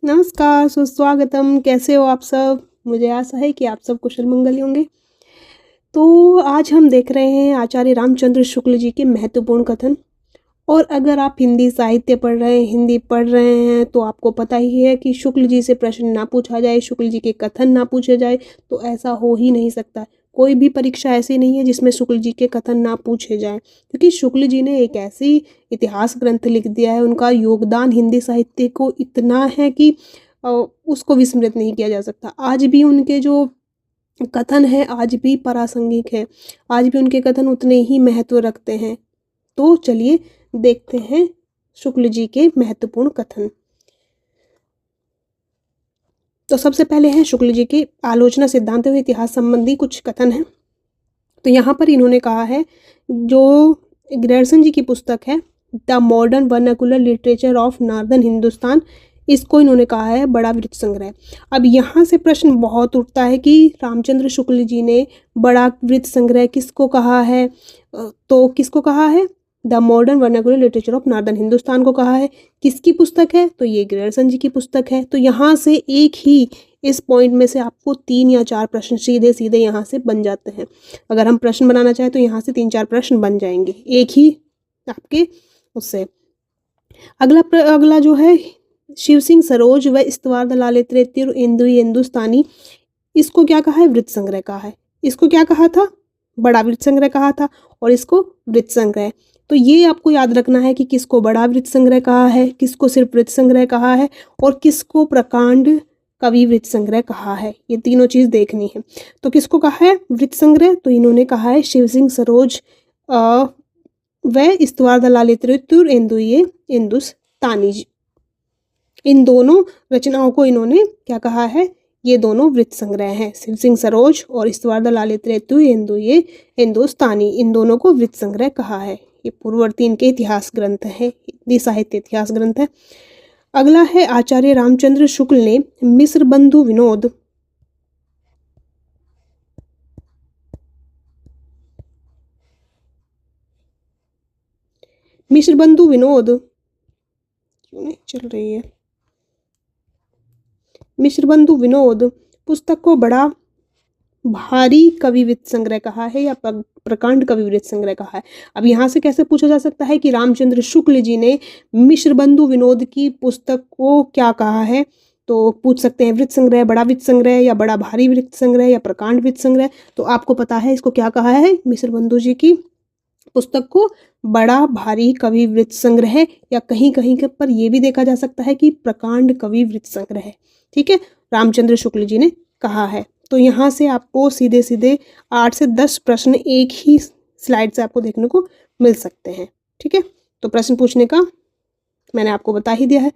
नमस्कार, सुस्वागतम। कैसे हो आप सब? मुझे आशा है कि आप सब कुशल मंगल होंगे। तो आज हम देख रहे हैं आचार्य रामचंद्र शुक्ल जी के महत्वपूर्ण कथन। और अगर आप हिंदी साहित्य पढ़ रहे हैं, हिंदी पढ़ रहे हैं, तो आपको पता ही है कि शुक्ल जी से प्रश्न ना पूछा जाए, शुक्ल जी के कथन ना पूछे जाए, तो ऐसा हो ही नहीं सकता। कोई भी परीक्षा ऐसी नहीं है जिसमें शुक्ल जी के कथन ना पूछे जाएं, क्योंकि शुक्ल जी ने एक ऐसी इतिहास ग्रंथ लिख दिया है, उनका योगदान हिंदी साहित्य को इतना है कि उसको विस्मृत नहीं किया जा सकता। आज भी उनके जो कथन है आज भी प्रासंगिक है, आज भी उनके कथन उतने ही महत्व रखते हैं। तो चलिए देखते हैं शुक्ल जी के महत्वपूर्ण कथन। तो सबसे पहले हैं शुक्ल जी के आलोचना सिद्धांत और इतिहास संबंधी कुछ कथन हैं। तो यहाँ पर इन्होंने कहा है, जो ग्रेडसन जी की पुस्तक है the modern vernacular literature of northern Hindustan, इसको इन्होंने कहा है बड़ा वृत्त संग्रह। अब यहाँ से प्रश्न बहुत उठता है कि रामचंद्र शुक्ल जी ने बड़ा वृत्त संग्रह किसको कहा है? तो किसको कहा है? The modern vernacular literature of northern Hindustan को कहा है। किसकी पुस्तक है? तो ये ग्रेडसन जी की पुस्तक है। तो यहाँ से एक ही इस पॉइंट में से आपको 3 या 4 प्रश्न सीधे सीधे यहाँ से बन जाते हैं। अगर हम प्रश्न बनाना चाहें तो यहाँ से 3-4 प्रश्न बन जाएंगे एक ही आपके उससे। अगला जो है शिव सिंह सरोज व इस्तवार दलाल तृतीय हिंदुस्तानी, इसको क्या कहा है? वृत्त संग्रह कहा है। इसको क्या कहा था? बड़ा वृत्त संग्रह कहा था, और इसको वृत्त संग्रह। तो ये आपको याद रखना है कि किसको बड़ा वृत्त संग्रह कहा है, किसको सिर्फ वृत्त संग्रह कहा है, और किसको प्रकांड कवि वृत्त संग्रह कहा है। ये तीनों चीज देखनी है। तो किसको कहा है वृत्त संग्रह? तो इन्होंने कहा है शिव सिंह सरोज व इस्तवार दलाल तृतीय हिंदुस्तानी जी, इन दोनों रचनाओं को इन्होंने क्या कहा है? ये दोनों वृत्त संग्रह हैं। शिव सिंह सरोज और इस्तवार दलाल तृतीय हिंदुस्तानी, इन दोनों को वृत्त संग्रह कहा है। ये पूर्ववर्ती इनके इतिहास ग्रंथ है, हिंदी साहित्य इतिहास ग्रंथ है। अगला है आचार्य रामचंद्र शुक्ल ने मिस्र बंधु विनोद क्यों नहीं चल रही है? मिस्र बंधु विनोद पुस्तक को बड़ा भारी कवि वृत्त संग्रह कहा है या प्रकांड कवि वृत्त संग्रह कहा है। अब यहाँ से कैसे पूछा जा सकता है कि रामचंद्र शुक्ल जी ने मिस्र बंधु विनोद की पुस्तक को क्या कहा है? तो पूछ सकते हैं वृत्त संग्रह, बड़ा वृत्त संग्रह, या बड़ा भारी वृत्त संग्रह, या प्रकांड वृत्त संग्रह। तो आपको पता है इसको क्या कहा है? मिस्र बंधु जी की पुस्तक को बड़ा भारी कवि वृत्त संग्रह, या कहीं कहीं पर यह भी देखा जा सकता है कि प्रकांड कवि वृत्त संग्रह। ठीक है, रामचंद्र शुक्ल जी ने कहा है। तो यहाँ से आपको सीधे सीधे 8 से 10 प्रश्न एक ही स्लाइड से आपको देखने को मिल सकते हैं। ठीक है, तो प्रश्न पूछने का मैंने आपको बता ही दिया है।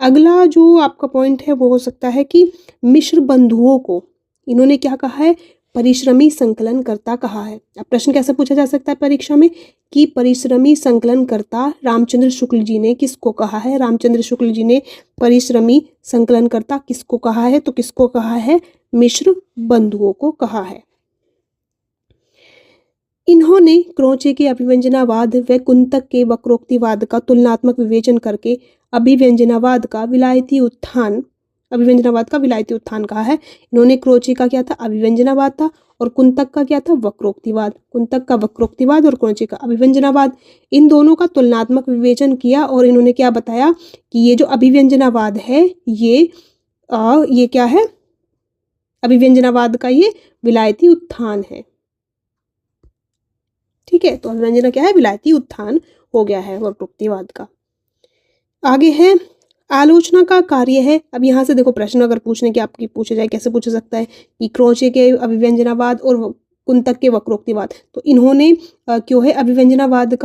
अगला जो आपका पॉइंट है वो हो सकता है कि मिश्र बंधुओं को इन्होंने क्या कहा है? परिश्रमी संकलनकर्ता कहा है। अब प्रश्न कैसे पूछा जा सकता है परीक्षा में कि परिश्रमी संकलनकर्ता रामचंद्र शुक्ल जी ने किसको कहा है? रामचंद्र शुक्ल जी ने परिश्रमी संकलनकर्ता किसको कहा है? तो किसको कहा है? मिश्र बंधुओं को कहा है। इन्होंने क्रोचे के अभिव्यंजनावाद व कुंतक के वक्रोक्तिवाद का तुलनात्मक विवेचन करके अभिव्यंजनावाद का विलायती उत्थान कहा है। इन्होंने क्रोचे का क्या था? अभिव्यंजनावाद था, और कुंतक का क्या था? वक्रोक्तिवाद। कुंतक का वक्रोक्तिवाद और क्रोचे का अभिव्यंजनावाद, इन दोनों का तुलनात्मक विवेचन किया, और इन्होंने क्या बताया कि ये जो अभिव्यंजनावाद है ये क्या है? अभिव्यंजनावाद का ये विलायती उत्थान है। ठीक है, तो अभिव्यंजना क्या है? विलायती उत्थान हो गया है वक्रोक्तिवाद का। आगे है आलोचना का कार्य है। अब यहाँ से देखो प्रश्न अगर पूछने की आपकी पूछे जाए, कैसे पूछा सकता है कि क्रोचे के अभिव्यंजनावाद और कुंतक के वक्रोक्तिवाद, तो इन्होंने क्यों है अभिव्यंजनावाद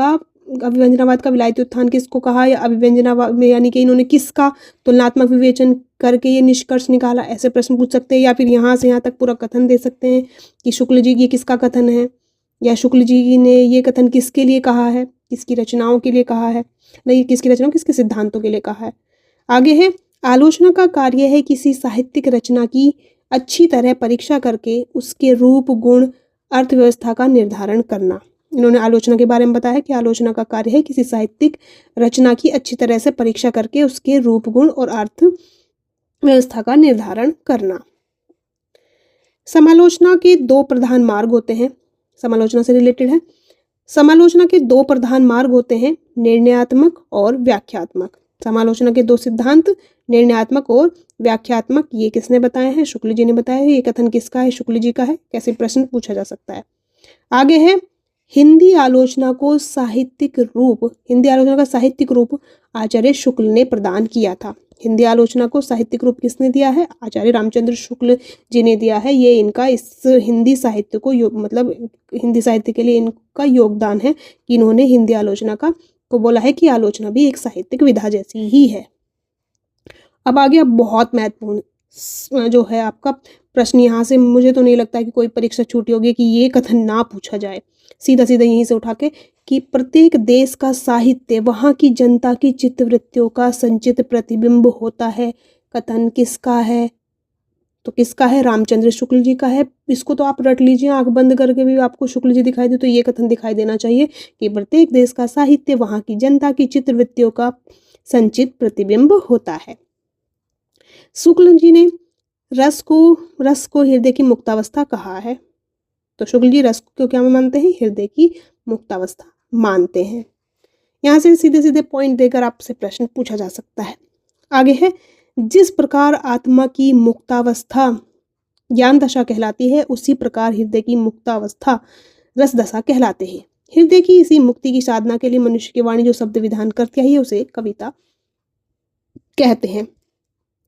का विलायती उत्थान किसको कहा, या अभिव्यंजनावाद में यानी कि इन्होंने किसका तुलनात्मक विवेचन करके ये निष्कर्ष निकाला, ऐसे प्रश्न पूछ सकते हैं। या फिर यहाँ से यहाँ तक पूरा कथन दे सकते हैं कि शुक्ल जी ये किसका कथन है, या शुक्ल जी ने ये कथन किसके लिए कहा है, किसकी रचनाओं के लिए कहा है, नहीं किसकी रचनाओं, किसके सिद्धांतों के लिए कहा है। आगे है आलोचना का कार्य है किसी साहित्यिक रचना की अच्छी तरह परीक्षा करके उसके रूप गुण अर्थव्यवस्था का निर्धारण करना। इन्होंने आलोचना के बारे में बताया कि आलोचना का कार्य है किसी साहित्यिक रचना की अच्छी तरह से परीक्षा करके उसके रूप गुण और अर्थ व्यवस्था का निर्धारण करना। समालोचना के दो प्रधान मार्ग होते हैं, समालोचना से रिलेटेड है। समालोचना के दो प्रधान मार्ग होते हैं, निर्णयात्मक और व्याख्यात्मक। समालोचना के दो सिद्धांत, निर्णयात्मक और व्याख्यात्मक, ये किसने बताए हैं? शुक्ल जी ने बताया है। ये कथन किसका है? शुक्ल जी का है। कैसे प्रश्न पूछा जा सकता है? आगे है, हिंदी आलोचना को साहित्यिक रूप, हिंदी आलोचना का साहित्यिक रूप आचार्य शुक्ल ने प्रदान किया था। हिंदी आलोचना को साहित्यिक रूप किसने दिया है? आचार्य रामचंद्र शुक्ल जी ने दिया है। ये इनका इस हिंदी साहित्य को मतलब हिंदी साहित्य के लिए इनका योगदान है कि इन्होंने हिंदी आलोचना को बोला है कि आलोचना भी एक साहित्यिक विधा जैसी ही है। अब आगे, अब बहुत महत्वपूर्ण जो है आपका प्रश्न, यहाँ से मुझे तो नहीं लगता कि कोई परीक्षा छूटी होगी कि ये कथन ना पूछा जाए, सीधा सीधा यहीं से उठा के, कि प्रत्येक देश का साहित्य वहाँ की जनता की चित्तवृत्तियों का संचित प्रतिबिंब होता है। कथन किसका है? तो किसका है? रामचंद्र शुक्ल जी का है। इसको तो आप रट लीजिए, आंख बंद करके भी आपको शुक्ल जी दिखाई दे तो ये कथन दिखाई देना चाहिए कि प्रत्येक देश का साहित्य वहाँ की जनता की चित्तवृत्तियों का संचित प्रतिबिंब होता है। शुक्ल जी ने रस को हृदय की मुक्तावस्था कहा है। तो शुक्ल जी रस को क्या मानते हैं? हृदय की मुक्तावस्था मानते हैं। यहाँ से सीधे सीधे पॉइंट देकर आपसे प्रश्न पूछा जा सकता है। आगे है, जिस प्रकार आत्मा की मुक्तावस्था ज्ञान दशा कहलाती है, उसी प्रकार हृदय की मुक्तावस्था रस दशा कहलाते हैं। हृदय की इसी मुक्ति की साधना के लिए मनुष्य की वाणी जो शब्द विधान करती है उसे कविता कहते हैं।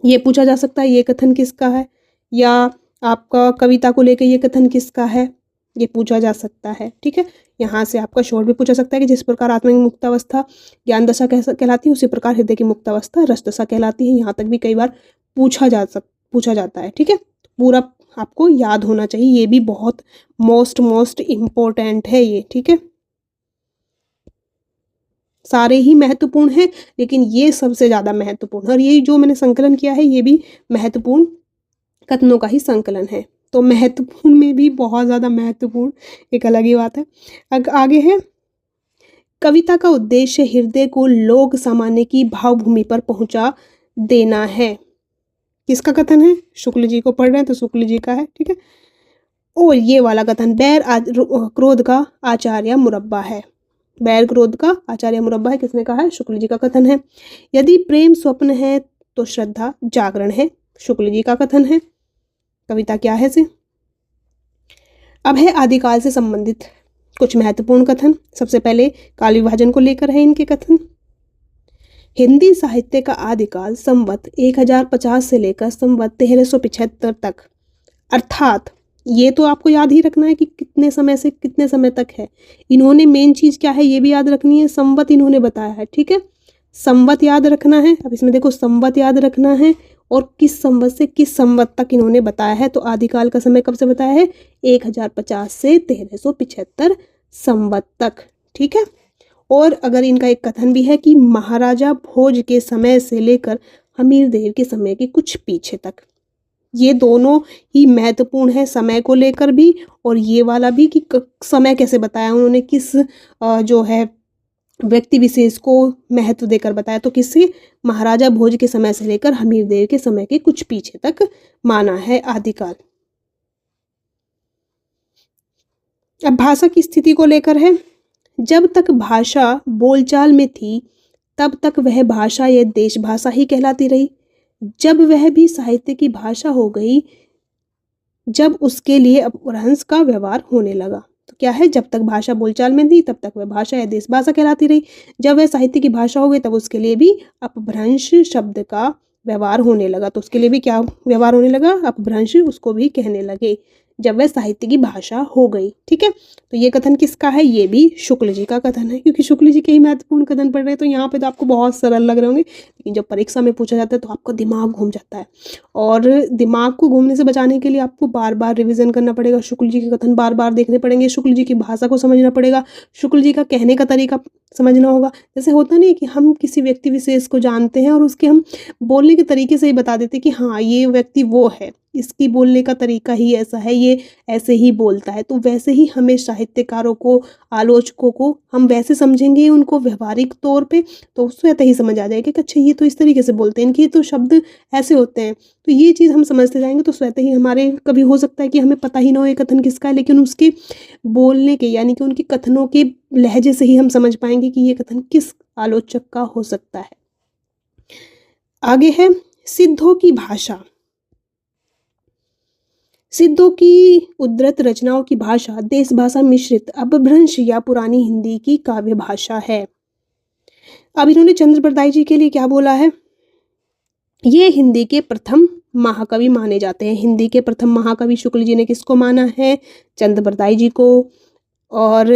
ये पूछा जा सकता है ये कथन किसका है, या आपका कविता को लेकर ये कथन किसका है, ये पूछा जा सकता है। ठीक है, यहाँ से आपका शोर भी पूछा सकता है कि जिस प्रकार आत्मा की मुक्तावस्था ज्ञान दशा कहलाती है, उसी प्रकार हृदय की मुक्तावस्था रस दशा कहलाती है। यहाँ तक भी कई बार पूछा जाता है। ठीक है, पूरा आपको याद होना चाहिए, ये भी बहुत मोस्ट इम्पोर्टेंट है ये। ठीक है, सारे ही महत्वपूर्ण हैं लेकिन ये सबसे ज़्यादा महत्वपूर्ण है, और ये जो मैंने संकलन किया है ये भी महत्वपूर्ण कथनों का ही संकलन है। तो महत्वपूर्ण में भी बहुत ज़्यादा महत्वपूर्ण एक अलग ही बात है। आगे है, कविता का उद्देश्य हृदय को लोक सामान्य की भावभूमि पर पहुंचा देना है। किसका कथन है? शुक्ल जी को पढ़ रहे हैं तो शुक्ल जी का है। ठीक है, और ये वाला कथन, बैर क्रोध का आचार्य मुरब्बा है। बैर क्रोध का आचार्य मुरब्बा है, किसने कहा है? शुक्ल जी का कथन है। यदि प्रेम स्वप्न है तो श्रद्धा जागरण है, शुक्ल जी का कथन है। कविता क्या है से? अब है आदिकाल से संबंधित कुछ महत्वपूर्ण कथन। सबसे पहले काल विभाजन को लेकर है इनके कथन। हिंदी साहित्य का आदिकाल संवत 1050 से लेकर संवत 1375 तक, अर्थात ये तो आपको याद ही रखना है कि कितने समय से कितने समय तक है। इन्होंने मेन चीज़ क्या है ये भी याद रखनी है, संवत इन्होंने बताया है। ठीक है, संवत याद रखना है। अब इसमें देखो संवत याद रखना है और किस संवत से किस संवत तक इन्होंने बताया है। तो आदिकाल का समय कब से बताया है? 1050 से 1375 संवत तक। ठीक है, और अगर इनका एक कथन भी है कि महाराजा भोज के समय से लेकर हमीर देव के समय के कुछ पीछे तक। ये दोनों ही महत्वपूर्ण है, समय को लेकर भी और ये वाला भी कि समय कैसे बताया उन्होंने, किस जो है व्यक्ति विशेष को महत्व देकर बताया। तो किससे? महाराजा भोज के समय से लेकर हमीर देव के समय के कुछ पीछे तक माना है आदिकाल। अब भाषा की स्थिति को लेकर है, जब तक भाषा बोलचाल में थी तब तक वह भाषा या देश भाषा ही कहलाती रही। जब वह भी साहित्य की भाषा हो गई, जब उसके लिए अपभ्रंश का व्यवहार होने लगा। तो क्या है? जब तक भाषा बोलचाल में थी तब तक वह भाषा या देश भाषा कहलाती रही। जब वह साहित्य की भाषा हो गई तब उसके लिए भी अपभ्रंश शब्द का व्यवहार होने लगा। तो उसके लिए भी क्या व्यवहार होने लगा? अपभ्रंश उसको भी कहने लगे जब वह साहित्य की भाषा हो गई। ठीक है, तो ये कथन किसका है? ये भी शुक्ल जी का कथन है, क्योंकि शुक्ल जी के ही महत्वपूर्ण कथन पढ़ रहे हैं। तो यहाँ पे तो आपको बहुत सरल लग रहे होंगे, लेकिन जब परीक्षा में पूछा जाता है तो आपका दिमाग घूम जाता है, और दिमाग को घूमने से बचाने के लिए आपको बार बार रिविजन करना पड़ेगा। शुक्ल जी के कथन बार बार देखने पड़ेंगे, शुक्ल जी की भाषा को समझना पड़ेगा, शुक्ल जी का कहने का तरीका समझना होगा। जैसे होता नहीं कि हम किसी व्यक्ति विशेष को जानते हैं और उसके हम बोलने के तरीके से ही बता देते कि हाँ ये व्यक्ति वो है, इसकी बोलने का तरीका ही ऐसा है, ये ऐसे ही बोलता है। तो वैसे ही हमें साहित्यकारों को, आलोचकों को हम वैसे समझेंगे उनको व्यवहारिक तौर पे, तो स्वतः ही समझ आ जाएगा कि अच्छा ये तो इस तरीके से बोलते हैं, इनके तो शब्द ऐसे होते हैं। तो ये चीज़ हम समझते जाएंगे तो स्वतः ही हमारे कभी हो सकता है कि हमें पता ही ना हो ये कथन किसका है, लेकिन उसके बोलने के यानी कि उनके कथनों के लहजे से ही हम समझ पाएंगे कि ये कथन किस आलोचक का हो सकता है। आगे है सिद्धों की भाषा। सिद्धों की उद्धृत रचनाओं की भाषा देश भाषा मिश्रित अपभ्रंश या पुरानी हिंदी की काव्य भाषा है। अब इन्होंने चंद्र बरदाई जी के लिए क्या बोला है, ये हिंदी के प्रथम महाकवि माने जाते हैं। हिंदी के प्रथम महाकवि शुक्ल जी ने किसको माना है, चंद्र बरदाई जी को। और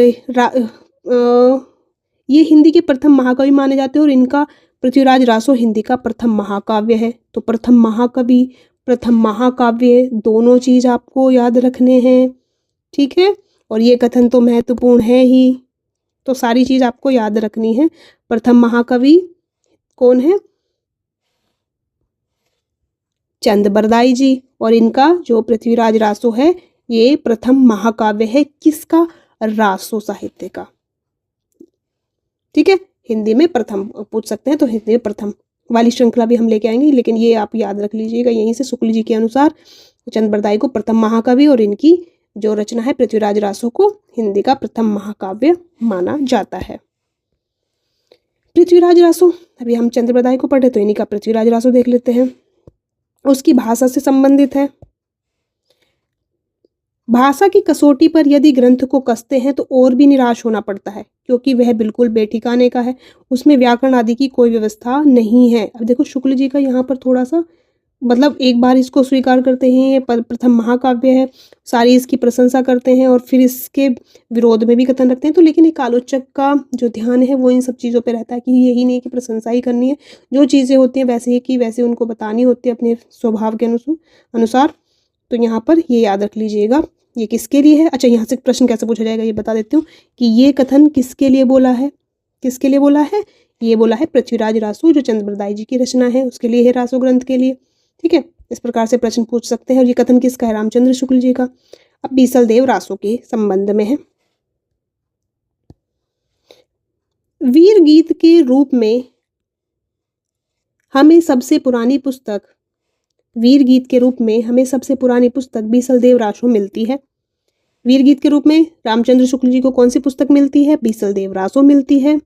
ये हिंदी के प्रथम महाकवि माने जाते हैं और इनका पृथ्वीराज रासो हिंदी का प्रथम महाकाव्य है। तो प्रथम महाकवि, प्रथम महाकाव्य, दोनों चीज़ आपको याद रखने हैं, ठीक है। और ये कथन तो महत्वपूर्ण है ही, तो सारी चीज़ आपको याद रखनी है। प्रथम महाकवि कौन है, चंद बरदाई जी, और इनका जो पृथ्वीराज रासो है ये प्रथम महाकाव्य है किसका, रासो साहित्य का, ठीक है। हिंदी में प्रथम पूछ सकते हैं तो हिंदी में प्रथम वाली श्रृंखला भी हम लेके आएंगे, लेकिन ये आप याद रख लीजिएगा यहीं से शुक्ल जी के अनुसार चंद बरदाई को प्रथम महाकवि और इनकी जो रचना है पृथ्वीराज रासो को हिंदी का प्रथम महाकाव्य माना जाता है। पृथ्वीराज रासो, अभी हम चंद्र बरदाई को पढ़े तो इन्हीं का पृथ्वीराज रासो देख लेते हैं। उसकी भाषा से संबंधित है। भाषा की कसौटी पर यदि ग्रंथ को कसते हैं तो और भी निराश होना पड़ता है, क्योंकि वह बिल्कुल बेठिकाने का है, उसमें व्याकरण आदि की कोई व्यवस्था नहीं है। अब देखो शुक्ल जी का यहाँ पर थोड़ा सा मतलब एक बार इसको स्वीकार करते हैं ये प्रथम महाकाव्य है, सारी इसकी प्रशंसा करते हैं और फिर इसके विरोध में भी कथन रखते हैं। तो लेकिन एक आलोचक का जो ध्यान है वो इन सब चीज़ों पे रहता है कि यही नहीं कि प्रशंसा ही करनी है, जो चीज़ें होती हैं वैसे ही कि वैसे उनको बतानी होती है अपने स्वभाव के अनुसार। तो यहाँ पर ये याद रख लीजिएगा ये किसके लिए है। अच्छा, यहाँ से प्रश्न कैसे पूछा जाएगा ये बता देती हूँ कि ये कथन किसके लिए बोला है, किसके लिए बोला है, ये बोला है पृथ्वीराज रासो जो चंद्र बरदाई जी की रचना है उसके लिए है, रासो ग्रंथ के लिए, ठीक है। इस प्रकार से प्रश्न पूछ सकते हैं। और ये कथन किसका है, रामचंद्र शुक्ल जी का। अब बीसल देव रासो के संबंध में है। वीर गीत के रूप में हमें सबसे पुरानी पुस्तक, वीर गीत के रूप में हमें सबसे पुरानी पुस्तक बीसल देव रासो मिलती है। वीर गीत के रूप में रामचंद्र शुक्ल जी को कौन सी पुस्तक मिलती है, बीसल देव रासो मिलती है।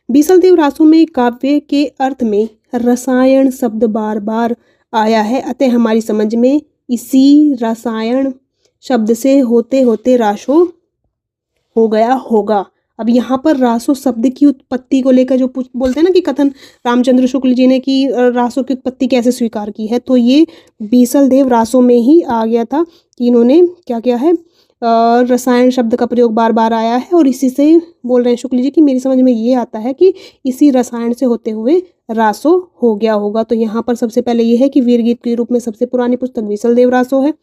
बीसल देव रासो में काव्य के अर्थ में रसायन शब्द बार बार आया है, अतः हमारी समझ में इसी रसायन शब्द से होते होते रासो हो गया होगा। अब यहाँ पर रासो शब्द की उत्पत्ति को लेकर जो बोलते हैं ना कि कथन रामचंद्र शुक्ल जी ने कि रासो की उत्पत्ति कैसे स्वीकार की है, तो ये बीसल देव रासो में ही आ गया था कि इन्होंने क्या किया है, रसायन शब्द का प्रयोग बार बार आया है और इसी से बोल रहे हैं शुक्ल जी की मेरी समझ में ये आता है कि इसी रसायन से होते हुए रासो हो गया होगा। तो यहाँ पर सबसे पहले ये है कि वीर गीत के रूप में सबसे पुरानी पुस्तक बीसल देव रासो है।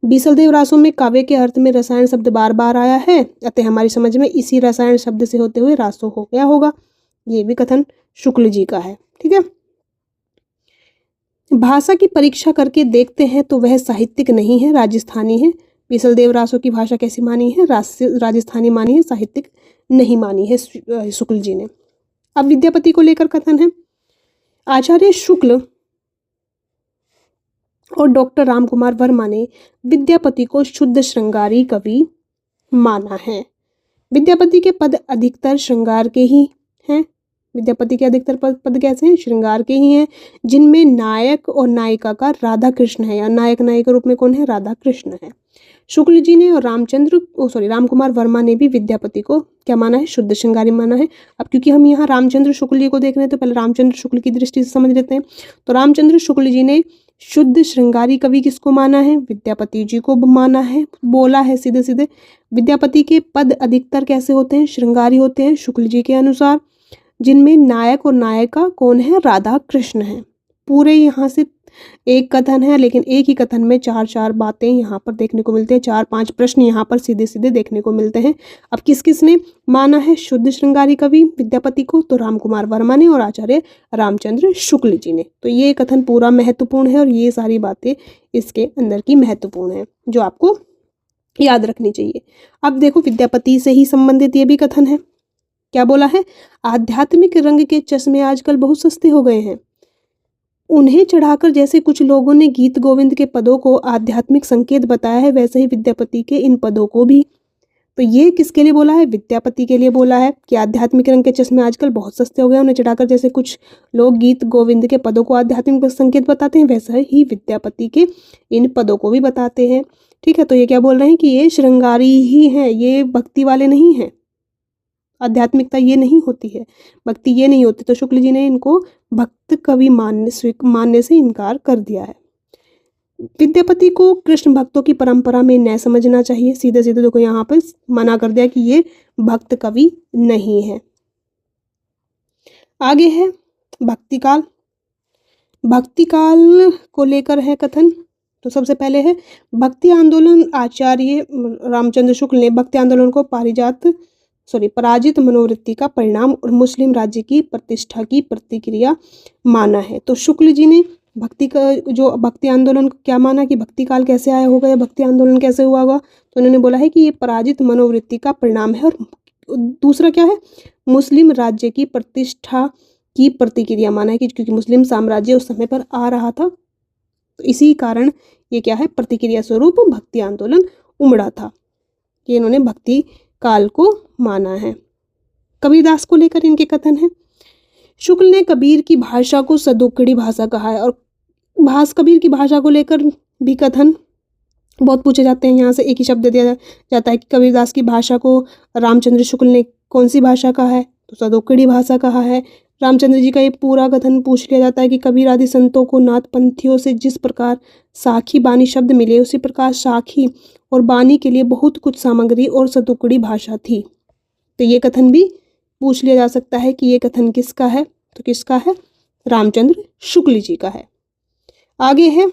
बीसल देव रासो में काव्य के अर्थ में रसायन शब्द बार बार आया है, अतः हमारी समझ में इसी रसायन शब्द से होते हुए रासो हो गया होगा। ये भी कथन शुक्ल जी का है, ठीक है। भाषा की परीक्षा करके देखते हैं तो वह साहित्यिक नहीं है, राजस्थानी है। बीसल देव रासो की भाषा कैसी मानी है, राजस्थानी मानी है, साहित्यिक नहीं मानी है शुक्ल जी ने। अब विद्यापति को लेकर कथन है। आचार्य शुक्ल और डॉक्टर रामकुमार वर्मा ने विद्यापति को शुद्ध श्रृंगारी कवि माना है। विद्यापति के पद अधिकतर श्रृंगार के ही हैं। विद्यापति के अधिकतर पद कैसे हैं, श्रृंगार के ही हैं, जिनमें नायक और नायिका का राधा कृष्ण है, या नायक नायिका रूप में कौन है, राधा कृष्ण है। शुक्ल जी ने और रामकुमार वर्मा ने भी विद्यापति को क्या माना है, शुद्ध श्रृंगारी माना है। अब क्योंकि हम यहाँ रामचंद्र शुक्ल जी को देख रहे हैं तो पहले रामचंद्र शुक्ल की दृष्टि से समझ लेते हैं। तो रामचंद्र शुक्ल जी ने शुद्ध श्रृंगारी कवि किसको माना है, विद्यापति जी को माना है, बोला है सीधे सीधे। विद्यापति के पद अधिकतर कैसे होते हैं, श्रृंगारी होते हैं शुक्ल जी के अनुसार, जिनमें नायक और नायिका कौन है, राधा कृष्ण है। पूरे यहाँ से एक कथन है, लेकिन एक ही कथन में चार चार बातें यहाँ पर देखने को मिलते हैं, चार पांच प्रश्न यहाँ पर सीधे सीधे देखने को मिलते हैं। अब किस किस ने माना है शुद्ध श्रृंगारी कवि विद्यापति को? तो रामकुमार वर्मा ने और आचार्य रामचंद्र शुक्ल जी ने। तो ये कथन पूरा महत्वपूर्ण है और ये सारी बातें इसके अंदर की महत्वपूर्ण है जो आपको याद रखनी चाहिए। अब देखो विद्यापति से ही संबंधित ये भी कथन है। क्या बोला है? आध्यात्मिक रंग के चश्मे आजकल बहुत सस्ते हो गए हैं, उन्हें चढ़ाकर जैसे कुछ लोगों ने गीत गोविंद के पदों को आध्यात्मिक संकेत बताया है, वैसे ही विद्यापति के इन पदों को भी। तो ये किसके लिए बोला है? विद्यापति के लिए बोला है कि आध्यात्मिक रंग के चश्मे आजकल बहुत सस्ते हो गए, उन्हें चढ़ाकर जैसे कुछ लोग गीत गोविंद के पदों को आध्यात्मिक संकेत बताते हैं, वैसा ही विद्यापति के इन पदों को भी बताते हैं। ठीक है, तो ये क्या बोल रहे हैं कि ये श्रृंगारी ही है, ये भक्ति वाले नहीं हैं, आध्यात्मिकता ये नहीं होती है, भक्ति ये नहीं होती। तो शुक्ल जी ने इनको भक्त कवि मानने से इनकार कर दिया है। विद्यापति को कृष्ण भक्तों की परंपरा में न समझना चाहिए, सीधे सीधे देखो यहाँ पर मना कर दिया कि ये भक्त कवि नहीं है। आगे है भक्तिकाल। भक्तिकाल को लेकर है कथन। तो सबसे पहले है भक्ति आंदोलन। आचार्य रामचंद्र शुक्ल ने भक्ति आंदोलन को पराजित मनोवृत्ति का परिणाम और मुस्लिम राज्य की प्रतिष्ठा की प्रतिक्रिया माना है। तो शुक्ल जी ने भक्ति आंदोलन को क्या माना कि भक्ति काल कैसे आया होगा या भक्ति आंदोलन कैसे हुआ होगा? तो उन्होंने बोला है कि ये पराजित मनोवृत्ति का परिणाम है। और दूसरा क्या है? मुस्लिम राज्य की प्रतिष्ठा की प्रतिक्रिया माना है कि क्योंकि मुस्लिम साम्राज्य उस समय पर आ रहा था, तो इसी कारण ये क्या है? प्रतिक्रिया स्वरूप भक्ति आंदोलन उमड़ा था। ये इन्होंने भक्ति काल को माना है। कबीरदास को लेकर इनके कथन है। शुक्ल ने कबीर की भाषा को सदोकड़ी भाषा कहा है। और कबीर की भाषा को लेकर भी कथन बहुत पूछे जाते हैं। यहाँ से एक ही शब्द दिया जाता है कि कबीरदास की भाषा को रामचंद्र शुक्ल ने कौन सी भाषा कहा है? तो सदोकड़ी भाषा कहा है। रामचंद्र जी का ये पूरा कथन पूछ लिया जाता है कि कबीर आदि संतों को नाथ पंथियों से जिस प्रकार साखी बानी शब्द मिले, उसी प्रकार साखी और बानी के लिए बहुत कुछ सामग्री और सदोकड़ी भाषा थी। तो ये कथन भी पूछ लिया जा सकता है कि ये कथन किसका है? तो किसका है? रामचंद्र शुक्ल जी का है। आगे है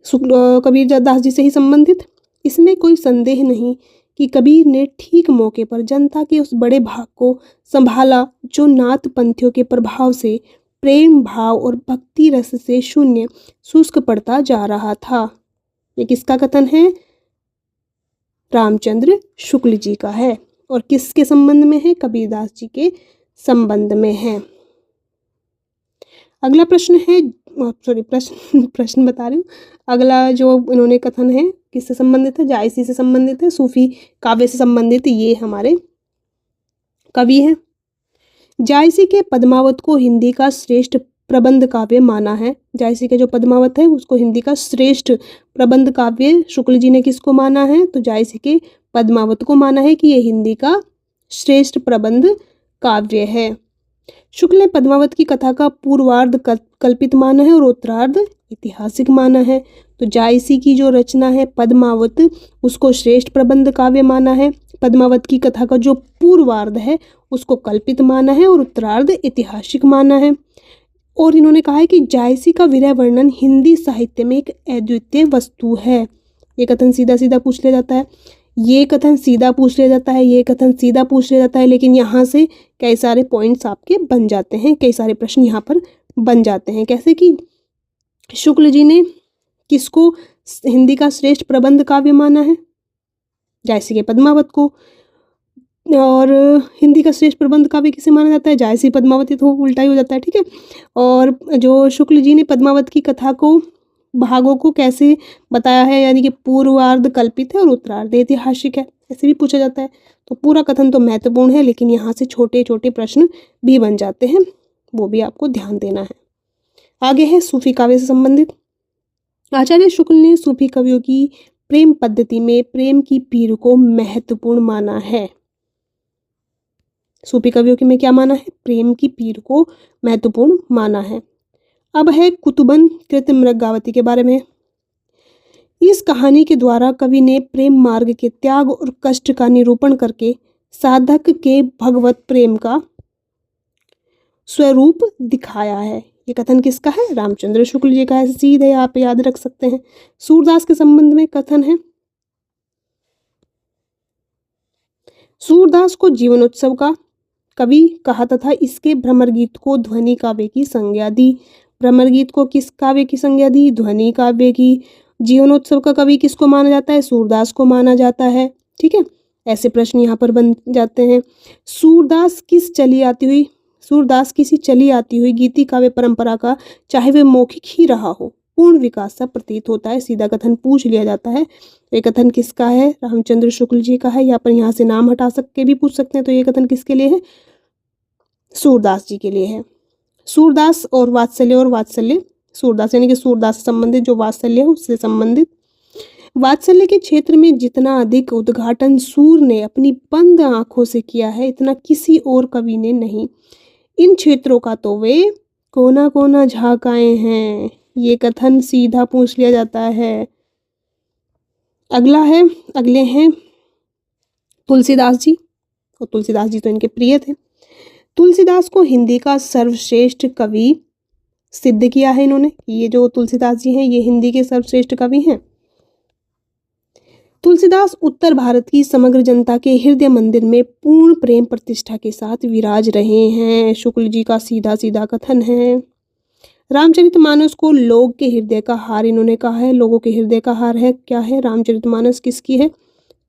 कबीर दास जी से ही संबंधित। इसमें कोई संदेह नहीं कि कबीर ने ठीक मौके पर जनता के उस बड़े भाग को संभाला जो नाथ पंथियों के प्रभाव से प्रेम भाव और भक्ति रस से शून्य शुष्क पड़ता जा रहा था। ये किसका कथन है? रामचंद्र शुक्ल जी का है। और किसके संबंध में है? कबीरदास जी के संबंध में है। अगला प्रश्न है, प्रश्न बता रही हूँ। अगला जो इन्होंने कथन है किससे संबंधित है? जायसी से संबंधित है, सूफी काव्य से संबंधित ये हमारे कवि हैं। जायसी के पद्मावत को हिंदी का श्रेष्ठ प्रबंध काव्य माना है। जायसी के जो पद्मावत है उसको हिंदी का श्रेष्ठ प्रबंध काव्य शुक्ल जी ने किसको माना है? तो जायसी के पद्मावत को माना है कि ये हिंदी का श्रेष्ठ प्रबंध काव्य है। शुक्ल ने पद्मावत की कथा का पूर्वार्ध कल्पित माना है और उत्तरार्ध ऐतिहासिक माना है। तो जायसी की जो रचना है पद्मावत उसको श्रेष्ठ प्रबंध काव्य माना है। पद्मावत की कथा का जो पूर्वार्ध है उसको कल्पित माना है और उत्तरार्ध ऐतिहासिक माना है। और इन्होंने कहा है कि जायसी का विरह वर्णन हिंदी साहित्य में एक अद्वितीय वस्तु है। ये कथन सीधा सीधा पूछ लिया जाता है, ये कथन सीधा पूछ लिया जाता है, ये कथन सीधा पूछ लिया जाता है, लेकिन यहाँ से कई सारे पॉइंट्स आपके बन जाते हैं, कई सारे प्रश्न यहाँ पर बन जाते हैं। कैसे कि शुक्ल जी ने किसको हिंदी का श्रेष्ठ प्रबंध काव्य माना है? जायसी के पद्मावत को। और हिंदी का श्रेष्ठ प्रबंध काव्य किसे माना जाता है? जायसी पद्मावती, तो उल्टा ही हो जाता है। ठीक है। और जो शुक्ल जी ने पद्मावत की कथा को भागों को कैसे बताया है, यानी कि पूर्वार्ध कल्पित है और उत्तरार्ध ऐतिहासिक है, ऐसे भी पूछा जाता है। तो पूरा कथन तो महत्वपूर्ण है, लेकिन यहाँ से छोटे छोटे प्रश्न भी बन जाते हैं, वो भी आपको ध्यान देना है। आगे है सूफी काव्य से संबंधित। आचार्य शुक्ल ने सूफी कवियों की प्रेम पद्धति में प्रेम की पीर को महत्वपूर्ण माना है। सूफी कवियों की में क्या माना है? प्रेम की पीर को महत्वपूर्ण माना है। अब है कुतुबन कृत मृगावती के बारे में। इस कहानी के द्वारा कवि ने प्रेम मार्ग के त्याग और कष्ट का निरूपण करके साधक के भगवत प्रेम का स्वरूप दिखाया है। ये कथन किसका है? रामचंद्र शुक्ल जी का है। सीधे आप याद रख सकते हैं। सूरदास के संबंध में कथन है, सूरदास को जीवनोत्सव का कवि कहा तथा इसके भ्रमर गीत को ध्वनि काव्य की संज्ञा दी। भ्रमर गीत को किस काव्य की संज्ञा दी? ध्वनि काव्य की। जीवनोत्सव का कवि किसको माना जाता है? सूरदास को माना जाता है। ठीक है, ऐसे प्रश्न यहाँ पर बन जाते हैं। सूरदास किसी चली आती हुई गीति काव्य परंपरा का, चाहे वह मौखिक ही रहा हो, पूर्ण विकास सा प्रतीत होता है। सीधा कथन पूछ लिया जाता है। तो ये कथन किसका है? रामचंद्र शुक्ल जी का है। या पर यहाँ से नाम हटा के भी पूछ सकते हैं। तो ये कथन किसके लिए है? सूरदास जी के लिए है। सूरदास और वात्सल्य, सूरदास यानी कि सूरदास से संबंधित जो वात्सल्य है उससे संबंधित। वात्सल्य के क्षेत्र में जितना अधिक उद्घाटन सूर ने अपनी बंद आंखों से किया है, इतना किसी और कवि ने नहीं। इन क्षेत्रों का तो वे कोना कोना झाँक आए हैं। ये कथन सीधा पूछ लिया जाता है। अगले हैं तुलसीदास जी, और तुलसीदास जी तो इनके प्रिय थे। तुलसीदास को हिंदी का सर्वश्रेष्ठ कवि सिद्ध किया है इन्होंने। ये जो तुलसीदास जी हैं ये हिंदी के सर्वश्रेष्ठ कवि हैं। तुलसीदास उत्तर भारत की समग्र जनता के हृदय मंदिर में पूर्ण प्रेम प्रतिष्ठा के साथ विराज रहे हैं। शुक्ल जी का सीधा सीधा कथन है। रामचरितमानस को लोग के हृदय का हार इन्होंने कहा है। लोगों के हृदय का हार है, क्या है? रामचरितमानस किसकी है?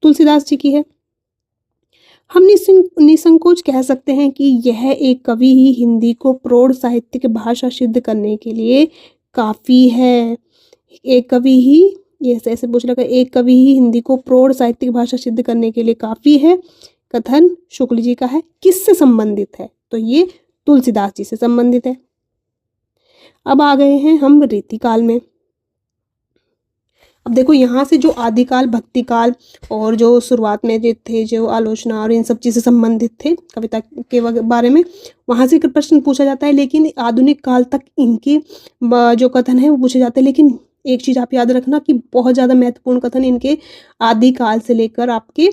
तुलसीदास जी की है। हम निसंकोच कह सकते हैं कि यह एक कवि ही हिंदी को प्रौढ़ साहित्यिक भाषा सिद्ध करने के लिए काफ़ी है। एक कवि ही, ये ऐसे पूछ लगा, एक कवि ही हिंदी को प्रौढ़ साहित्यिक भाषा सिद्ध करने के लिए काफ़ी है। कथन शुक्ल जी का है। किससे संबंधित है? तो ये तुलसीदास जी से संबंधित है। अब आ गए हैं हम रीतिकाल में। अब देखो यहाँ से जो आदिकाल, भक्तिकाल और जो शुरुआत में जो थे, जो आलोचना और इन सब चीज़ से संबंधित थे कविता के बारे में, वहाँ से प्रश्न पूछा जाता है। लेकिन आधुनिक काल तक इनके जो कथन है वो पूछे जाते हैं। लेकिन एक चीज़ आप याद रखना कि बहुत ज़्यादा महत्वपूर्ण कथन इनके आदिकाल से लेकर आपके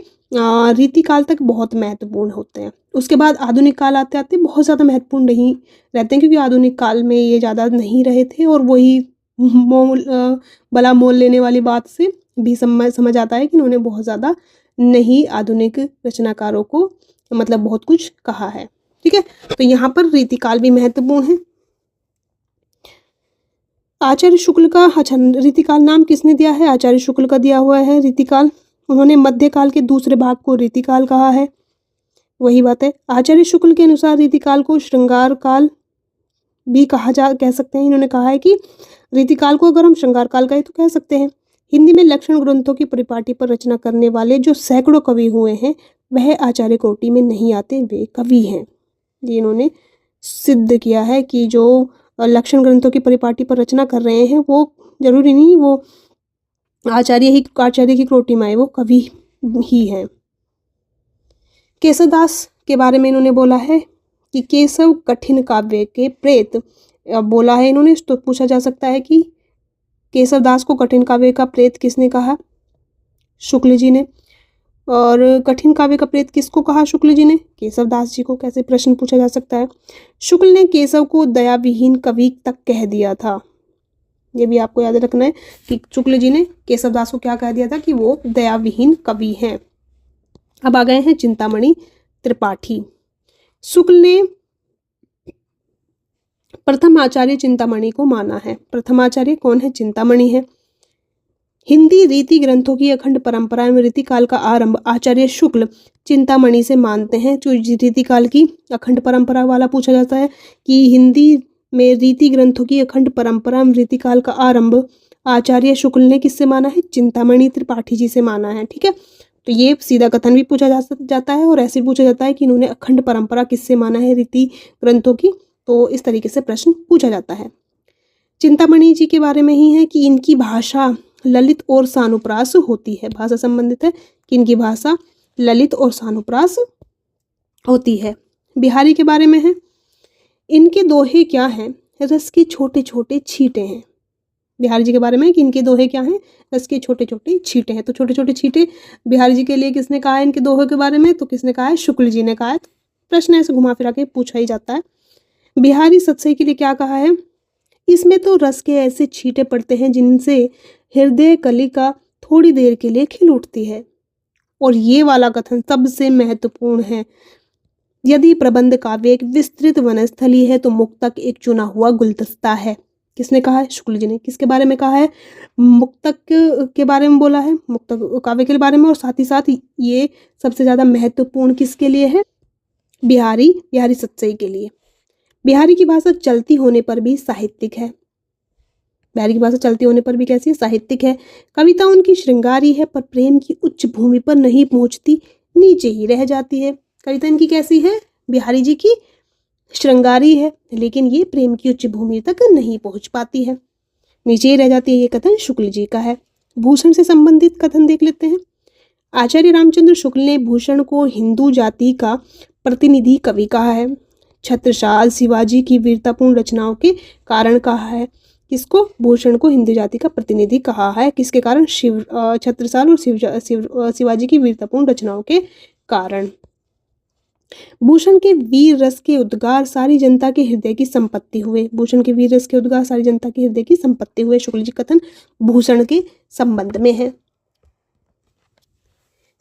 रीतिकाल तक बहुत महत्वपूर्ण होते हैं। उसके बाद आधुनिक काल आते आते बहुत ज़्यादा महत्वपूर्ण नहीं रहते हैं, क्योंकि आधुनिक काल में ये ज़्यादा नहीं रहे थे। और वही भला मोल लेने वाली बात से भी समझ आता है कि इन्होंने बहुत ज़्यादा नहीं आधुनिक रचनाकारों को मतलब बहुत कुछ कहा है। ठीक है, तो यहाँ पर रीतिकाल भी महत्वपूर्ण है। आचार्य शुक्ल का, अच्छा, रीतिकाल नाम किसने दिया है? आचार्य शुक्ल का दिया हुआ है रीतिकाल। उन्होंने मध्यकाल के दूसरे भाग को रीतिकाल कहा है। वही बात है। आचार्य शुक्ल के अनुसार रीतिकाल को श्रृंगार काल भी कह सकते हैं। इन्होंने कहा है कि रीतिकाल को अगर हम श्रृंगार काल कहें तो कह सकते हैं। हिंदी में लक्षण ग्रंथों की परिपाटी पर रचना करने वाले जो सैकड़ों कवि हुए हैं वह आचार्य कोटि में नहीं आते, वे कवि हैं। ये इन्होंने सिद्ध किया है कि जो लक्षण ग्रंथों की परिपाटी पर रचना कर रहे हैं वो जरूरी नहीं वो आचार्य की कोटि में आए, वो कवि ही हैं। केशवदास के बारे में इन्होंने बोला है कि केशव कठिन काव्य के प्रेत बोला है इन्होंने। तो पूछा जा सकता है कि केशवदास को कठिन काव्य का प्रेत किसने कहा? शुक्ल जी ने। और कठिन काव्य का प्रेत किसको कहा शुक्ल जी ने? केशवदास जी को। कैसे प्रश्न पूछा जा सकता है? शुक्ल ने केशव को दयाविहीन कवि तक कह दिया था। ये भी आपको याद रखना है कि शुक्ल जी ने केशवदास को क्या कह दिया था कि वो दयाविहीन कवि हैं। अब आ गए हैं चिंतामणि त्रिपाठी। शुक्ल ने प्रथम आचार्य चिंतामणि को माना है। प्रथम आचार्य कौन है? चिंतामणि है। हिंदी रीति ग्रंथों की अखंड परंपरा में रीतिकाल का आरंभ आचार्य शुक्ल चिंतामणि से मानते हैं। जो रीतिकाल की अखंड परंपरा वाला पूछा जाता है कि हिंदी में रीति ग्रंथों की अखंड परंपरा में रीतिकाल का आरंभ आचार्य शुक्ल ने किससे माना है? चिंतामणि त्रिपाठी जी से माना है। ठीक है, तो ये सीधा कथन भी पूछा जाता है और ऐसे पूछा जाता है कि इन्होंने अखंड परंपरा किससे माना है? रीति ग्रंथों की। तो इस तरीके से प्रश्न पूछा जाता है। चिंतामणि जी के बारे में ही है कि इनकी भाषा ललित और सानुप्रास होती है। भाषा संबंधित है कि इनकी भाषा ललित और सानुप्रास होती है। बिहारी के बारे में है, इनके दोहे क्या हैं? रस के छोटे छोटे छींटे हैं। बिहारी जी के बारे में कि इनके दोहे क्या हैं? रस के छोटे छोटे छींटे हैं। तो छोटे छोटे छींटे बिहारी जी के लिए किसने कहा है इनके दोहे के बारे में? तो किसने कहा है? शुक्ल जी ने कहा है। तो प्रश्न ऐसे घुमा फिरा के पूछा ही जाता है। बिहारी सतसई के लिए क्या कहा है? इसमें तो रस के ऐसे छींटे पड़ते हैं जिनसे हृदय कलिका थोड़ी देर के लिए खिल उठती है। और ये वाला कथन सबसे महत्वपूर्ण है। यदि प्रबंध काव्य एक विस्तृत वनस्थली है तो मुक्तक एक चुना हुआ गुलदस्ता है। किसने कहा है? शुक्ल जी ने। किसके बारे में कहा है? मुक्तक के बारे में बोला है, मुक्तक काव्य के बारे में। और साथ ही साथ ये सबसे ज्यादा महत्वपूर्ण किसके लिए है? बिहारी सतसई के लिए। बिहारी की भाषा चलती होने पर भी साहित्यिक है। बिहारी की भाषा चलती होने पर भी कैसी है? साहित्यिक है। कविता उनकी श्रृंगारी है पर प्रेम की उच्च भूमि पर नहीं पहुंचती, नीचे ही रह जाती है। कविता इनकी कैसी है? बिहारी जी की श्रृंगारी है लेकिन ये प्रेम की उच्च भूमि तक नहीं पहुंच पाती है, नीचे ही रह जाती है। ये कथन शुक्ल जी का है। भूषण से संबंधित कथन देख लेते हैं। आचार्य रामचंद्र शुक्ल ने भूषण को हिंदू जाति का प्रतिनिधि कवि कहा है। छत्रसाल शिवाजी की वीरतापूर्ण रचनाओं के कारण कहा है। किसको? भूषण को हिंदू जाति का प्रतिनिधि कहा है। किसके कारण? छत्रसाल और शिवाजी की वीरतापूर्ण रचनाओं के कारण। भूषण के वीर रस के उद्गार सारी जनता के हृदय की संपत्ति हुए। भूषण के वीर रस के उद्गार सारी जनता के हृदय की संपत्ति हुए। शुक्ल जी कथन भूषण के संबंध में है।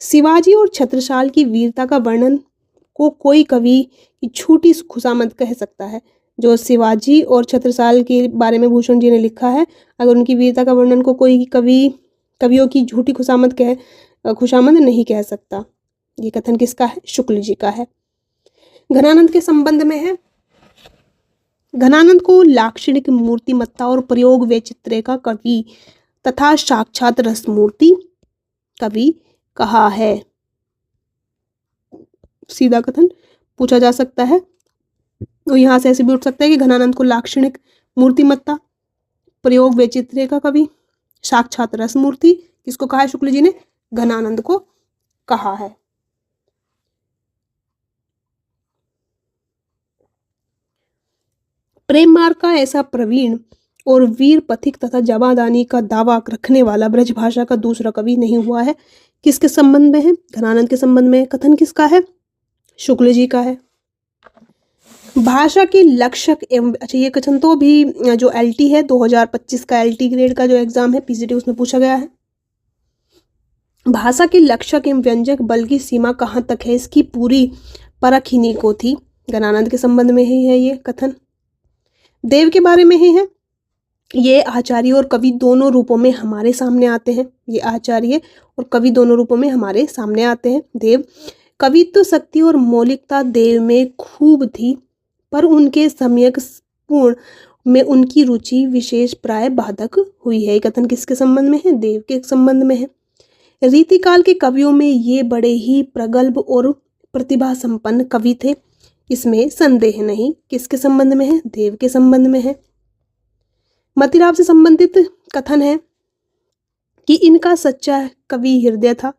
शिवाजी और छत्रसाल की वीरता का वर्णन को कोई कवि की छोटी खुशामद कह सकता है। जो शिवाजी और छत्रसाल के बारे में भूषण जी ने लिखा है, अगर उनकी वीरता का वर्णन को कोई कवियों की झूठी खुशामद नहीं कह सकता। ये कथन किसका है? शुक्ल जी का है। घनानंद के संबंध में है। घनानंद को लाक्षणिक मूर्तिमत्ता और प्रयोग वैचित्र्य का कवि तथा साक्षात रसमूर्ति कवि कहा है। सीधा कथन पूछा जा सकता है तो यहाँ से ऐसे भी उठ सकता है कि घनानंद को लाक्षणिक मूर्तिमत्ता, प्रयोग वैचित्र्य का कवि, साक्षात रसमूर्ति किसको कहा है? शुक्ल जी ने घनानंद को कहा है। प्रेम मार्ग का ऐसा प्रवीण और वीर पथिक तथा जवादानी का दावा रखने वाला ब्रजभाषा का दूसरा कवि नहीं हुआ है। किसके संबंध में है? घनानंद के संबंध में। कथन किसका है? शुक्ल जी का है। भाषा के लक्षक एवं अच्छा, ये कथन तो भी जो एलटी है 2025 का एलटी ग्रेड का जो एग्जाम है पीसीटी, उसमें पूछा गया है। भाषा के लक्षक एवं व्यंजक बल की सीमा कहाँ तक है, इसकी पूरी परख इन्हीं को थी। घनानंद के संबंध में ही है ये कथन। देव के बारे में ही है। ये आचार्य और कवि दोनों रूपों में हमारे सामने आते हैं। ये आचार्य और कवि दोनों रूपों में हमारे सामने आते हैं। देव कवित्व शक्ति और मौलिकता देव में खूब थी पर उनके सम्यक पूर्ण में उनकी रुचि विशेष प्राय बाधक हुई है। कथन किसके संबंध में है? देव के संबंध में है। रीतिकाल के कवियों में ये बड़े ही प्रगल्भ और प्रतिभा संपन्न कवि थे, इसमें संदेह नहीं। किसके संबंध में है? देव के संबंध में है। मतिराव से संबंधित कथन है कि इनका सच्चा कवि हृदय था।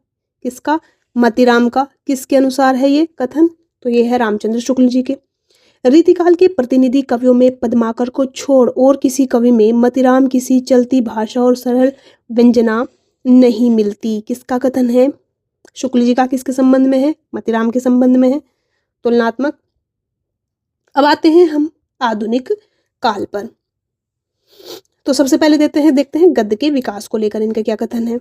किसका? मतिराम का। किसके अनुसार है ये कथन? तो ये है रामचंद्र शुक्ल जी के। रीतिकाल के प्रतिनिधि कवियों में पद्माकर को छोड़ और किसी कवि में मतिराम किसी चलती भाषा और सरल व्यंजना नहीं मिलती। किसका कथन है? शुक्ल जी का। किसके संबंध में है? मतिराम के संबंध में है। तुलनात्मक। अब आते हैं हम आधुनिक काल पर। तो सबसे पहले देखते हैं गद्य के विकास को लेकर इनका क्या कथन है।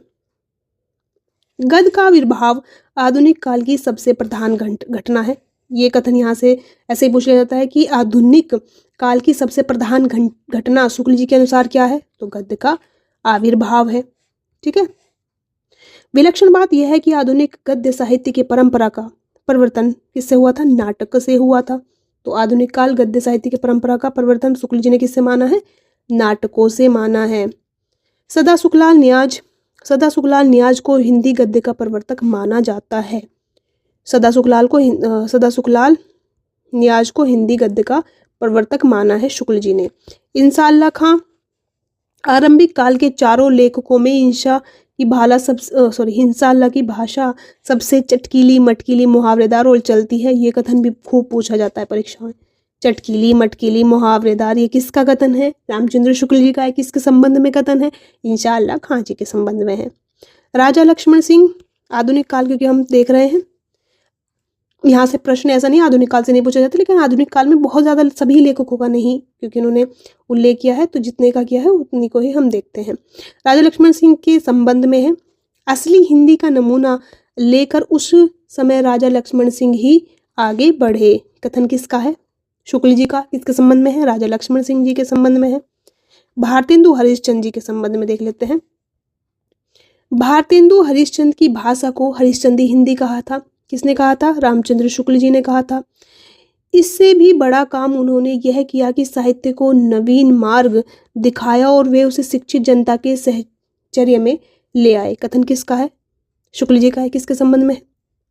गद्य का आविर्भाव आधुनिक काल की सबसे प्रधान घटना है। ये कथन यहाँ से ऐसे ही पूछ लिया जाता है कि आधुनिक काल की सबसे प्रधान घटना शुक्ल जी के अनुसार क्या है? तो गद्य का आविर्भाव है। ठीक है। विलक्षण बात यह है कि आधुनिक गद्य साहित्य की परंपरा का परिवर्तन किससे हुआ था? नाटक से हुआ था। तो आधुनिक काल गद्य साहित्य की परंपरा का परिवर्तन शुक्ल जी ने किससे माना है? नाटकों से माना है। सदा सुखलाल न्याज को हिंदी गद्य का प्रवर्तक माना जाता है। सदा सुखलाल न्याज को हिंदी गद्य का प्रवर्तक माना है शुक्ल जी ने। इंसाल्लाह खां आरंभिक काल के चारों लेखकों में हिंसा की भाषा सबसे चटकीली मटकीली मुहावरेदार और चलती है। ये कथन भी खूब पूछा जाता है परीक्षा में। चटकीली मटकीली मुहावरेदार, ये किसका कथन है? रामचंद्र शुक्ल जी का है। किसके संबंध में कथन है? इंशाअल्लाह खां जी के संबंध में है। राजा लक्ष्मण सिंह आधुनिक काल, क्योंकि हम देख रहे हैं यहाँ से प्रश्न ऐसा नहीं आधुनिक काल से नहीं पूछा जाता, लेकिन आधुनिक काल में बहुत ज़्यादा सभी लेखकों का नहीं, क्योंकि इन्होंने उल्लेख किया है तो जितने का किया है उतनी को ही हम देखते हैं। राजा लक्ष्मण सिंह के संबंध में है, असली हिंदी का नमूना लेकर उस समय राजा लक्ष्मण सिंह ही आगे बढ़े। कथन किसका है? शुक्ल जी का। किसके संबंध में है? राजा लक्ष्मण सिंह जी के संबंध में है। भारतेंदु हरिश्चंद्र जी के संबंध में देख लेते हैं। भारतेंदु हरिश्चंद्र की भाषा को हरिश्चंद्री हिंदी कहा था। किसने कहा था? रामचंद्र शुक्ल जी ने कहा था। इससे भी बड़ा काम उन्होंने यह किया कि साहित्य को नवीन मार्ग दिखाया और वे उसे शिक्षित जनता के सहचर्य में ले आए। कथन किसका है? शुक्ल जी का है। किसके संबंध में है?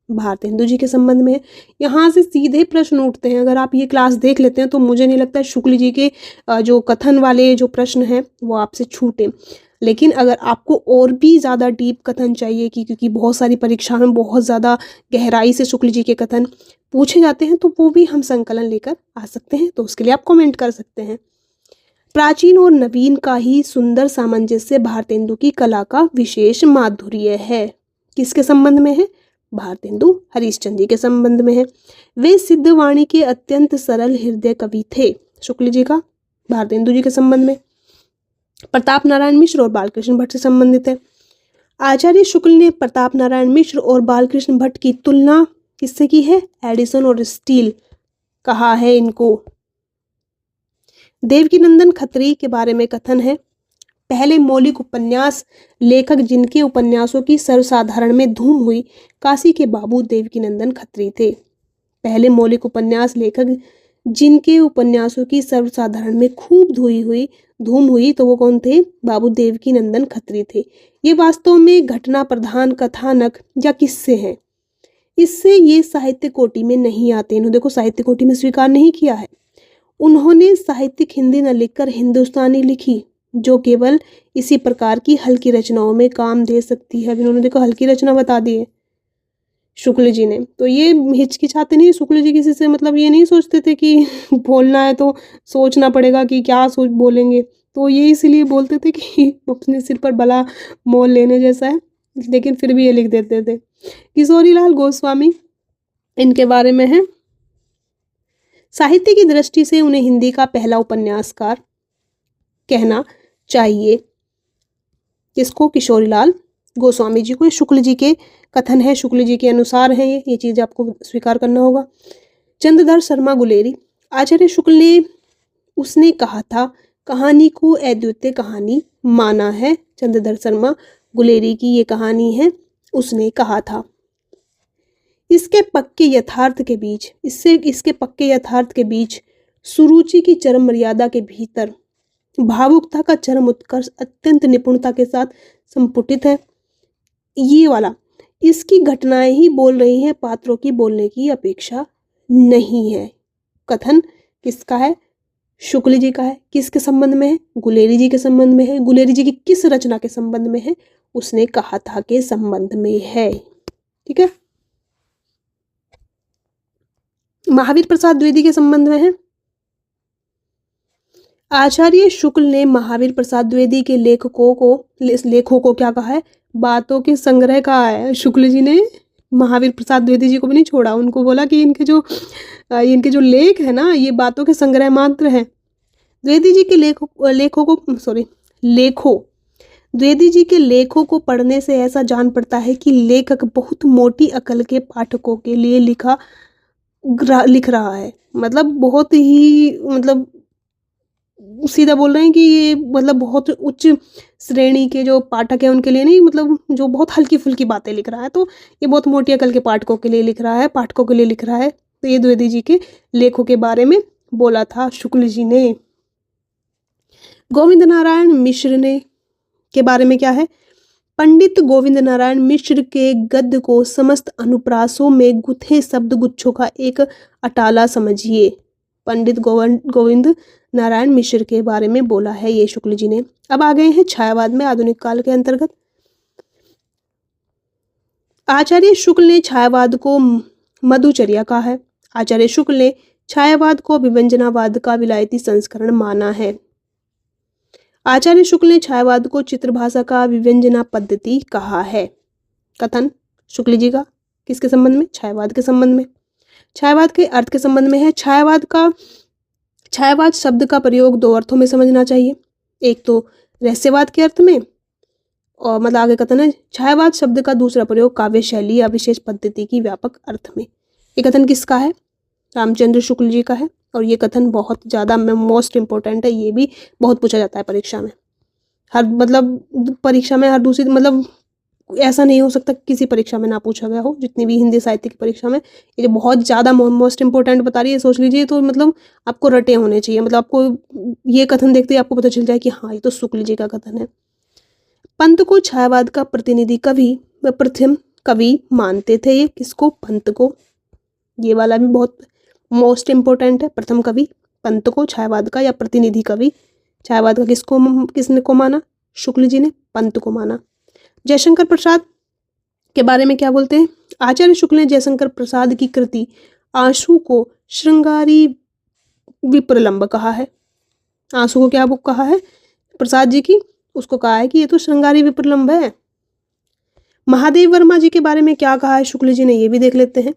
भारतेंदु जी के संबंध में है। यहाँ से सीधे प्रश्न उठते हैं। अगर आप ये क्लास देख लेते हैं तो मुझे नहीं लगता शुक्ल जी के जो कथन वाले जो प्रश्न हैं वो आपसे छूटे। लेकिन अगर आपको और भी ज़्यादा डीप कथन चाहिए कि क्योंकि बहुत सारी परीक्षा में बहुत ज़्यादा गहराई से शुक्ल जी के कथन पूछे जाते हैं, तो वो भी हम संकलन लेकर आ सकते हैं, तो उसके लिए आप कमेंट कर सकते हैं। प्राचीन और नवीन का ही सुंदर सामंजस्य भारतेंदु की कला का विशेष माधुर्य है। किसके संबंध में है? भारतेंदु हरिश्चंद्र जी के संबंध में है। वे सिद्धवाणी के अत्यंत सरल हृदय कवि थे। शुक्ल जी का। भारतेंदु जी के संबंध में। प्रताप नारायण मिश्र और बालकृष्ण भट्ट से संबंधित है। आचार्य शुक्ल ने प्रताप नारायण मिश्र और बालकृष्ण भट्ट की तुलना किससे की है? एडिसन और स्टील कहा है इनको। देवकीनंदन खत्री के बारे में कथन है, पहले मौलिक उपन्यास लेखक जिनके उपन्यासों की सर्वसाधारण में धूम हुई काशी के बाबू देवकीनंदन खत्री थे। पहले मौलिक उपन्यास लेखक जिनके उपन्यासों की सर्वसाधारण में खूब धूम हुई तो वो कौन थे? बाबू देवकीनंदन खत्री थे। ये वास्तव में घटना प्रधान कथानक या किस्से हैं, इससे ये साहित्य कोटि में नहीं आते। इन्होंने देखो साहित्य कोटि में स्वीकार नहीं किया है। उन्होंने साहित्यिक हिंदी न लिखकर हिंदुस्तानी लिखी, जो केवल इसी प्रकार की हल्की रचनाओं में काम दे सकती है। इन्होंने देखो हल्की रचना बता दी है शुक्ल जी ने, तो ये हिचकिचाते नहीं। शुक्ल जी किसी से मतलब ये नहीं सोचते थे कि बोलना है तो सोचना पड़ेगा कि क्या सोच बोलेंगे, तो ये इसीलिए बोलते थे कि अपने सिर पर बला मोल लेने जैसा है, लेकिन फिर भी ये लिख देते थे। किशोरीलाल गोस्वामी इनके बारे में है, साहित्य की दृष्टि से उन्हें हिंदी का पहला उपन्यासकार कहना चाहिए। किसको? किशोरीलाल गोस्वामी जी को। शुक्ल जी के कथन है, शुक्ल जी के अनुसार है ये चीज़ आपको स्वीकार करना होगा। चंद्रधर शर्मा गुलेरी, आचार्य शुक्ल ने उसने कहा था कहानी को अद्वितीय कहानी माना है। चंद्रधर शर्मा गुलेरी की ये कहानी है, उसने कहा था। इसके पक्के यथार्थ के बीच सुरुचि की चरम मर्यादा के भीतर भावुकता का चरम उत्कर्ष अत्यंत निपुणता के साथ संपुटित है। ये वाला, इसकी घटनाएं ही बोल रही हैं, पात्रों की बोलने की अपेक्षा नहीं है। कथन किसका है? शुक्ल जी का है। किसके संबंध में है? गुलेरी जी के संबंध में है। गुलेरी जी की किस रचना के संबंध में है? उसने कहा था के संबंध में है। ठीक है। महावीर प्रसाद द्विवेदी के संबंध में है। आचार्य शुक्ल ने महावीर प्रसाद द्विवेदी के लेखों को क्या कहा है? बातों के संग्रह कहा है। शुक्ल जी ने महावीर प्रसाद द्विवेदी जी को भी नहीं छोड़ा, उनको बोला कि इनके जो लेख है ना, ये बातों के संग्रह मात्र हैं। द्विवेदी जी के द्विवेदी जी के लेखों को पढ़ने से ऐसा जान पड़ता है कि लेखक बहुत मोटी अकल के पाठकों के लिए लिख रहा है। मतलब बहुत ही सीधा बोल रहे हैं कि ये मतलब बहुत उच्च श्रेणी के जो पाठक हैं उनके लिए नहीं, मतलब जो बहुत हल्की फुल्की बातें लिख रहा है, तो ये बहुत मोटी अकल के पाठकों के लिए लिख रहा है। तो ये द्विवेदी जी के लेखों के बारे में बोला था शुक्ल जी ने। गोविंद नारायण मिश्र ने के बारे में क्या है? पंडित गोविंद नारायण मिश्र के गद्य को समस्त अनुप्रासों में गुथे शब्द गुच्छों का एक अटाला समझिए। पंडित गोविंद नारायण मिश्र के बारे में बोला है ये शुक्ल जी ने। अब आ गए हैं छायावाद में, आधुनिक काल के अंतर्गत। आचार्य शुक्ल ने छायावाद को मधुचर्या कहा है। आचार्य शुक्ल ने छायावाद को विवंजनावाद का विलायती संस्करण माना है। आचार्य शुक्ल ने छायावाद को चित्रभाषा का विव्यंजना पद्धति कहा है। कथन शुक्ल जी का। किसके संबंध में? छायावाद के संबंध में। छायावाद के अर्थ के संबंध में है। छायावाद शब्द का प्रयोग दो अर्थों में समझना चाहिए। एक तो रहस्यवाद के अर्थ में, और मतलब आगे कथन है छायावाद शब्द का दूसरा प्रयोग काव्य शैली या विशेष पद्धति की व्यापक अर्थ में। ये कथन किसका है? रामचंद्र शुक्ल जी का है। और ये कथन बहुत ज़्यादा मोस्ट इम्पोर्टेंट है, ये भी बहुत पूछा जाता है परीक्षा में। हर मतलब परीक्षा में हर दूसरी मतलब ऐसा नहीं हो सकता किसी परीक्षा में ना पूछा गया हो। जितनी भी हिंदी साहित्य की परीक्षा में ये जो बहुत ज़्यादा मोस्ट इम्पोर्टेंट बता रही है, सोच लीजिए। तो मतलब आपको रटे होने चाहिए, मतलब आपको ये कथन देखते ही आपको पता चल जाए कि हाँ ये तो शुक्ल जी का कथन है। पंत को छायावाद का प्रतिनिधि कवि व प्रथम कवि मानते थे। ये किसको? पंत को। ये वाला भी बहुत मोस्ट इम्पोर्टेंट है। प्रथम कवि पंत को छायावाद का या प्रतिनिधि कवि छायावाद का किसने को माना? शुक्ल जी ने पंत को माना। जयशंकर प्रसाद के बारे में क्या बोलते हैं? आचार्य शुक्ल ने जयशंकर प्रसाद की कृति आंसू को श्रृंगारी विप्रलंब कहा है। आंसू को क्या बुक कहा है? प्रसाद जी की उसको कहा है कि ये तो श्रृंगारी विप्रलंब है। महादेव वर्मा जी के बारे में क्या कहा है शुक्ल जी ने, ये भी देख लेते हैं।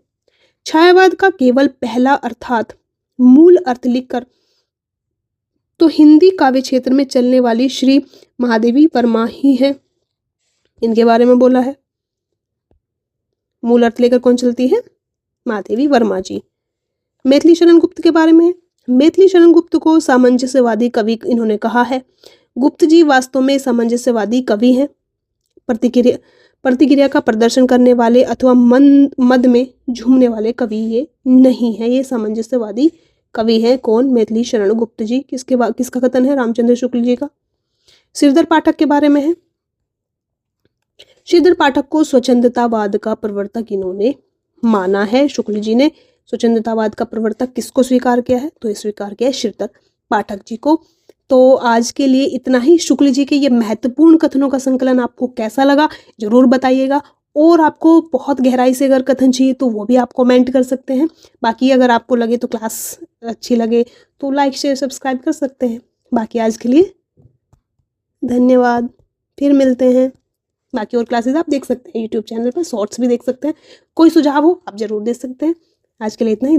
छायावाद का केवल पहला अर्थात मूल अर्थ लिखकर तो हिंदी काव्य क्षेत्र में चलने वाली श्री महादेवी वर्मा ही है। इनके बारे में बोला है। मूल अर्थ लेकर कौन चलती है? महादेवी वर्मा जी। मैथिली शरण गुप्त के बारे में, मैथिली शरण गुप्त को सामंजस्यवादी कवि इन्होंने कहा है। गुप्त जी वास्तव में सामंजस्यवादी कवि हैं। प्रतिक्रिया का प्रदर्शन करने वाले अथवा मद में झूमने वाले कवि ये नहीं है। ये सामंजस्यवादी कवि है। कौन? मैथिली शरण गुप्त जी। किसका कथन है? रामचंद्र शुक्ल जी का। श्रीधर पाठक के बारे में है। श्रीधर पाठक को स्वच्छंदतावाद का प्रवर्तक इन्होंने माना है। शुक्ल जी ने स्वच्छंदतावाद का प्रवर्तक किसको स्वीकार किया है? तो ये स्वीकार किया है श्रीधर पाठक जी को। तो आज के लिए इतना ही। शुक्ल जी के ये महत्वपूर्ण कथनों का संकलन आपको कैसा लगा जरूर बताइएगा। और आपको बहुत गहराई से अगर कथन चाहिए तो वो भी आप कमेंट कर सकते हैं। बाकी अगर आपको लगे तो क्लास अच्छी लगे तो लाइक शेयर सब्सक्राइब कर सकते हैं। बाकी आज के लिए धन्यवाद, फिर मिलते हैं। बाकी और क्लासेस आप देख सकते हैं यूट्यूब चैनल पर, शॉर्ट्स भी देख सकते हैं। कोई सुझाव हो आप जरूर दे सकते हैं। आज के लिए इतना ही।